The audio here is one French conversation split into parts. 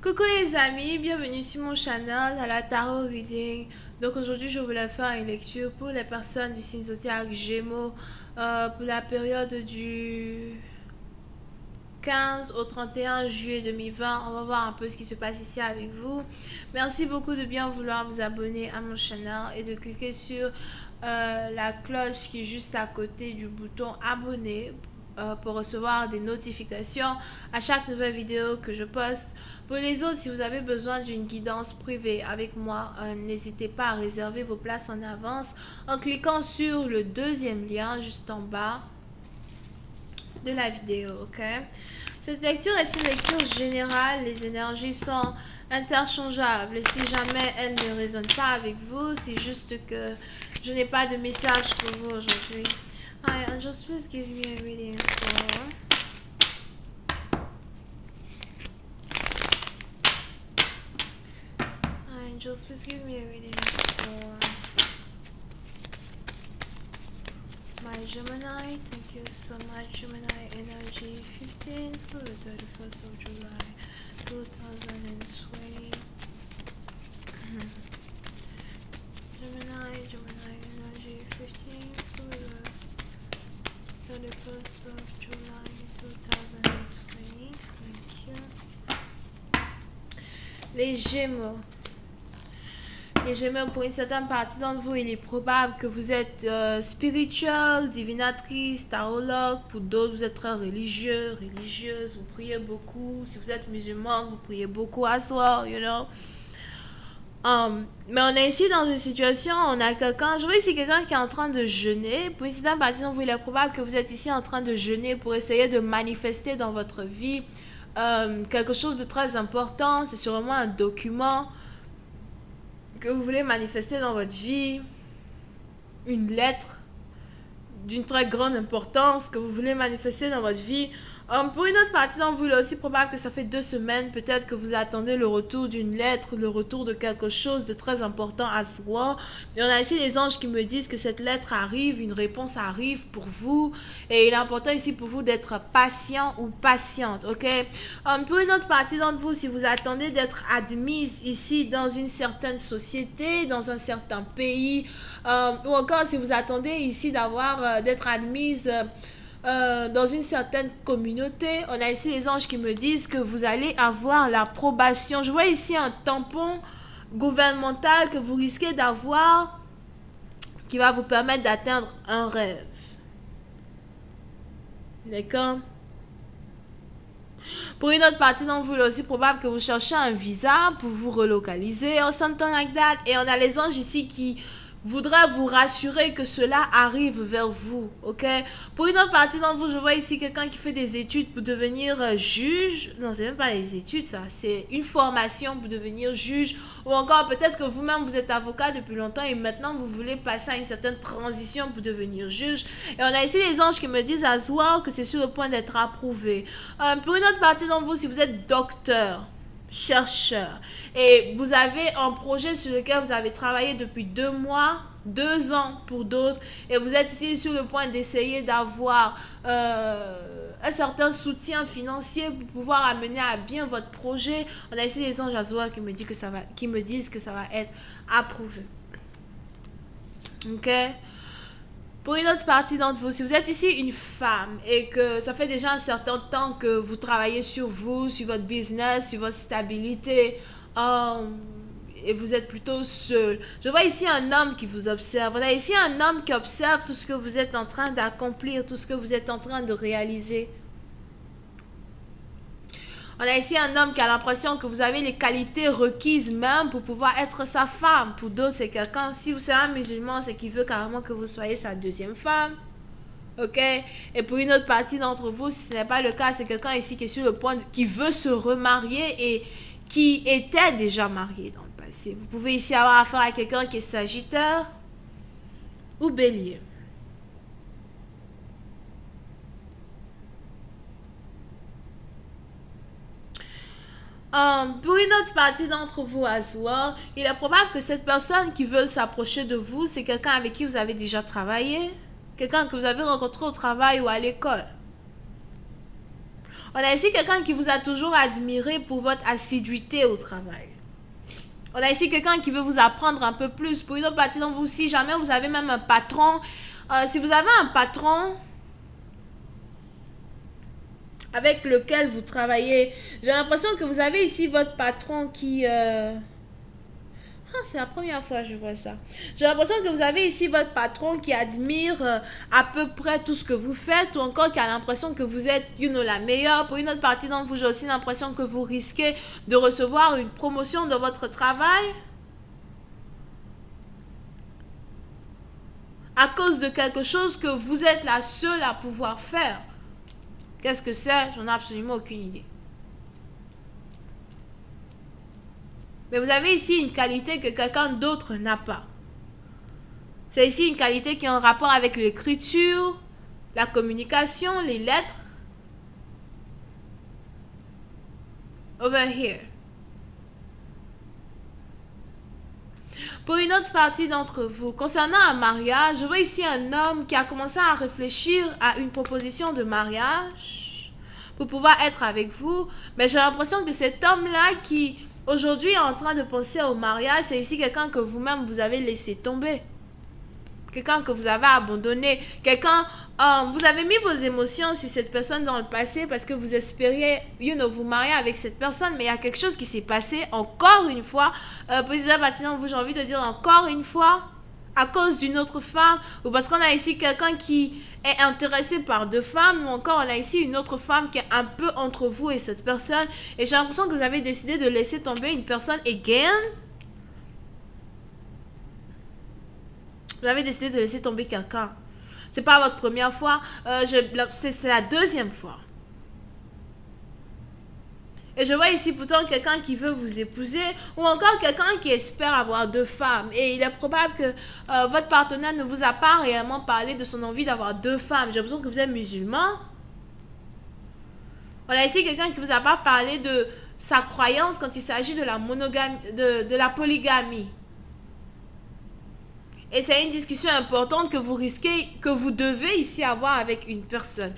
Coucou les amis, bienvenue sur mon channel à la Tarot Reading. Donc aujourd'hui je voulais faire une lecture pour les personnes du signe zodiaque Gémeaux pour la période du 15 au 31 juillet 2020. On va voir un peu ce qui se passe ici avec vous. Merci beaucoup de bien vouloir vous abonner à mon channel et de cliquer sur la cloche qui est juste à côté du bouton abonner pour recevoir des notifications à chaque nouvelle vidéo que je poste. Pour les autres, si vous avez besoin d'une guidance privée avec moi, n'hésitez pas à réserver vos places en avance en cliquant sur le deuxième lien juste en bas de la vidéo, ok? Cette lecture est une lecture générale, les énergies sont interchangeables. Si jamais elles ne résonnent pas avec vous, c'est juste que je n'ai pas de message pour vous aujourd'hui. Hi, angels, please give me a reading for... Hi, angels, please give me a reading for... my Gemini. Thank you so much. Gemini energy 15 for the 31st of July 2020. Gemini energy 15 for the 31st of July 2020. Thank you. Les Gémeaux. Les Gémeaux, pour une certaine partie d'entre vous, il est probable que vous êtes spirituel, divinatrice, tarologue. Pour d'autres, vous êtes très religieux, religieuse. Vous priez beaucoup. Si vous êtes musulman, vous priez beaucoup as well, you know. Mais on est ici dans une situation, on a quelqu'un, je vois ici quelqu'un qui est en train de jeûner. Pour une certaine partie d'entre vous, il est probable que vous êtes ici en train de jeûner pour essayer de manifester dans votre vie quelque chose de très important. C'est sûrement un document que vous voulez manifester dans votre vie, une lettre d'une très grande importance que vous voulez manifester dans votre vie. Pour une autre partie d'entre vous, il est aussi probable que ça fait 2 semaines, peut-être que vous attendez le retour d'une lettre, le retour de quelque chose de très important à soi. Mais on a ici les anges qui me disent que cette lettre arrive, une réponse arrive pour vous. Et il est important ici pour vous d'être patient ou patiente, ok? Pour une autre partie d'entre vous, si vous attendez d'être admise ici dans une certaine société, dans un certain pays, ou encore si vous attendez ici d'être admise... dans une certaine communauté, on a ici les anges qui me disent que vous allez avoir l'approbation. Je vois ici un tampon gouvernemental que vous risquez d'avoir qui va vous permettre d'atteindre un rêve. D'accord? Pour une autre partie d'entre vous, il est aussi probable que vous cherchez un visa pour vous relocaliser or something like that. Et on a les anges ici qui voudrais vous rassurer que cela arrive vers vous, ok? Pour une autre partie d'entre vous, je vois ici quelqu'un qui fait des études pour devenir juge. Non, c'est même pas les études, ça. C'est une formation pour devenir juge. Ou encore, peut-être que vous-même, vous êtes avocat depuis longtemps et maintenant, vous voulez passer à une certaine transition pour devenir juge. Et on a ici les anges qui me disent à soir que c'est sur le point d'être approuvé. Pour une autre partie d'entre vous, si vous êtes docteur, chercheur et vous avez un projet sur lequel vous avez travaillé depuis 2 mois, 2 ans pour d'autres, et vous êtes ici sur le point d'essayer d'avoir un certain soutien financier pour pouvoir amener à bien votre projet, on a ici les anges Azor qui me disent que ça va être approuvé. Ok? Pour une autre partie d'entre vous, si vous êtes ici une femme et que ça fait déjà un certain temps que vous travaillez sur vous, sur votre business, sur votre stabilité, et vous êtes plutôt seul. Je vois ici un homme qui vous observe. On a ici un homme qui observe tout ce que vous êtes en train d'accomplir, tout ce que vous êtes en train de réaliser. On a ici un homme qui a l'impression que vous avez les qualités requises même pour pouvoir être sa femme. Pour d'autres, c'est quelqu'un, si vous êtes un musulman, c'est qu'il veut carrément que vous soyez sa deuxième femme. Ok? Et pour une autre partie d'entre vous, si ce n'est pas le cas, c'est quelqu'un ici qui est sur le point, qui veut se remarier et qui était déjà marié dans le passé. Vous pouvez ici avoir affaire à quelqu'un qui est Sagittaire ou Bélier. Pour une autre partie d'entre vous, Azor, il est probable que cette personne qui veut s'approcher de vous, c'est quelqu'un avec qui vous avez déjà travaillé, quelqu'un que vous avez rencontré au travail ou à l'école. On a ici quelqu'un qui vous a toujours admiré pour votre assiduité au travail. On a ici quelqu'un qui veut vous apprendre un peu plus. Pour une autre partie d'entre vous, si jamais vous avez même un patron, si vous avez un patron avec lequel vous travaillez, j'ai l'impression que vous avez ici votre patron qui... c'est la première fois que je vois ça. J'ai l'impression que vous avez ici votre patron qui admire à peu près tout ce que vous faites ou encore qui a l'impression que vous êtes, la meilleure. Pour une autre partie d'entre vous, j'ai aussi l'impression que vous risquez de recevoir une promotion dans votre travail à cause de quelque chose que vous êtes la seule à pouvoir faire. Qu'est-ce que c'est? J'en ai absolument aucune idée. Mais vous avez ici une qualité que quelqu'un d'autre n'a pas. C'est ici une qualité qui est en rapport avec l'écriture, la communication, les lettres. Over here. Pour une autre partie d'entre vous, concernant un mariage, je vois ici un homme qui a commencé à réfléchir à une proposition de mariage pour pouvoir être avec vous. Mais j'ai l'impression que cet homme-là qui... aujourd'hui, est en train de penser au mariage, c'est ici quelqu'un que vous-même, vous avez laissé tomber. Quelqu'un que vous avez abandonné. Quelqu'un, vous avez mis vos émotions sur cette personne dans le passé parce que vous espériez, vous marier avec cette personne. Mais il y a quelque chose qui s'est passé encore une fois. Président Batinan, j'ai envie de dire encore une fois, à cause d'une autre femme. Ou parce qu'on a ici quelqu'un qui est intéressé par deux femmes. Ou encore, on a ici une autre femme qui est un peu entre vous et cette personne. Et j'ai l'impression que vous avez décidé de laisser tomber une personne again. Vous avez décidé de laisser tomber quelqu'un. C'est pas votre première fois. C'est la deuxième fois. Et je vois ici pourtant quelqu'un qui veut vous épouser ou encore quelqu'un qui espère avoir deux femmes. Et il est probable que votre partenaire ne vous a pas réellement parlé de son envie d'avoir deux femmes. J'ai l'impression que vous êtes musulman. On a ici quelqu'un qui ne vous a pas parlé de sa croyance quand il s'agit de la monogamie, de la polygamie. Et c'est une discussion importante que vous risquez, que vous devez ici avoir avec une personne.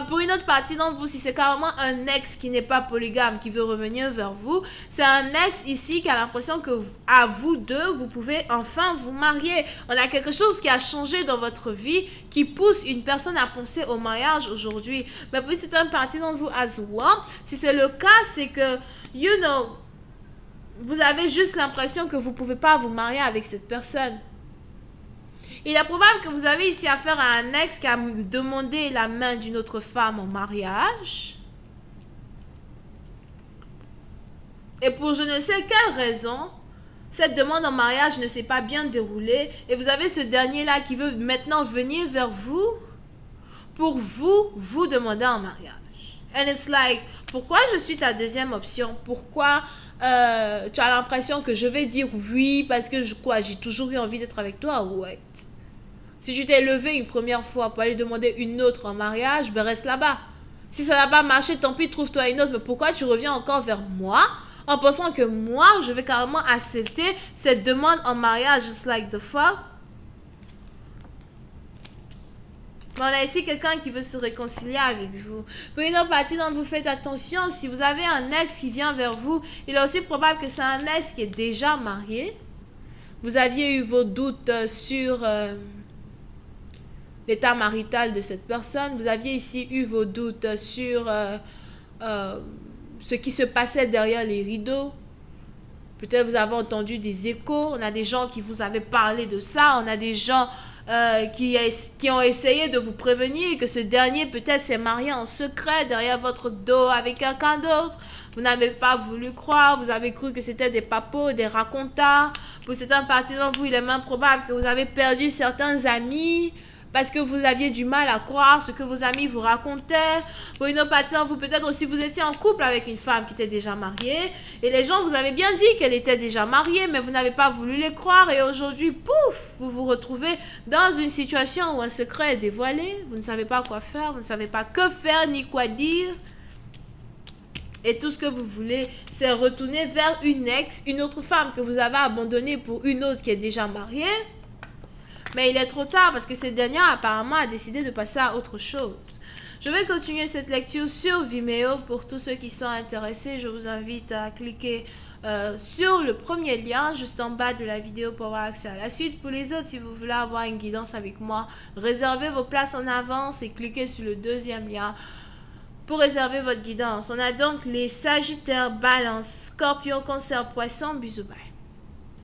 Pour une autre partie d'entre vous, si c'est carrément un ex qui n'est pas polygame, qui veut revenir vers vous, c'est un ex ici qui a l'impression que à vous deux, vous pouvez enfin vous marier. On a quelque chose qui a changé dans votre vie, qui pousse une personne à penser au mariage aujourd'hui. Mais puis c'est une partie d'entre vous as well. Si c'est le cas, c'est que, vous avez juste l'impression que vous ne pouvez pas vous marier avec cette personne. Il est probable que vous avez ici affaire à un ex qui a demandé la main d'une autre femme en mariage. Et pour je ne sais quelle raison, cette demande en mariage ne s'est pas bien déroulée. Et vous avez ce dernier-là qui veut maintenant venir vers vous pour vous demander en mariage. And it's like, pourquoi je suis ta deuxième option? Pourquoi tu as l'impression que je vais dire oui parce que j'ai toujours eu envie d'être avec toi? Ouais. Si tu t'es levé une première fois pour aller demander une autre en mariage, ben reste là-bas. Si ça n'a pas marché, tant pis, trouve-toi une autre. Mais pourquoi tu reviens encore vers moi en pensant que moi, je vais carrément accepter cette demande en mariage? Just like the fuck. Mais on a ici quelqu'un qui veut se réconcilier avec vous. Pour une autre partie d'entre vous, faites attention. Si vous avez un ex qui vient vers vous, il est aussi probable que c'est un ex qui est déjà marié. Vous aviez eu vos doutes sur l'état marital de cette personne. Vous aviez ici eu vos doutes sur ce qui se passait derrière les rideaux. Peut-être vous avez entendu des échos. On a des gens qui vous avaient parlé de ça. On a des gens qui ont essayé de vous prévenir que ce dernier peut-être s'est marié en secret derrière votre dos avec quelqu'un d'autre. Vous n'avez pas voulu croire. Vous avez cru que c'était des papos, des racontars. Pour certaines parties d'entre vous, il est même probable que vous avez perdu certains amis parce que vous aviez du mal à croire ce que vos amis vous racontaient. Pour une autre partie d'entre vous, peut-être aussi vous étiez en couple avec une femme qui était déjà mariée. Et les gens vous avaient bien dit qu'elle était déjà mariée, mais vous n'avez pas voulu les croire. Et aujourd'hui, pouf, vous vous retrouvez dans une situation où un secret est dévoilé. Vous ne savez pas quoi faire, vous ne savez pas que faire ni quoi dire. Et tout ce que vous voulez, c'est retourner vers une ex, une autre femme que vous avez abandonnée pour une autre qui est déjà mariée. Mais il est trop tard parce que cette dernière apparemment a décidé de passer à autre chose. Je vais continuer cette lecture sur Vimeo. Pour tous ceux qui sont intéressés, je vous invite à cliquer sur le premier lien juste en bas de la vidéo pour avoir accès à la suite. Pour les autres, si vous voulez avoir une guidance avec moi, réservez vos places en avance et cliquez sur le deuxième lien pour réserver votre guidance. On a donc les Sagittaires, Balance, Scorpion, Cancer, Poisson. Bisous, bye.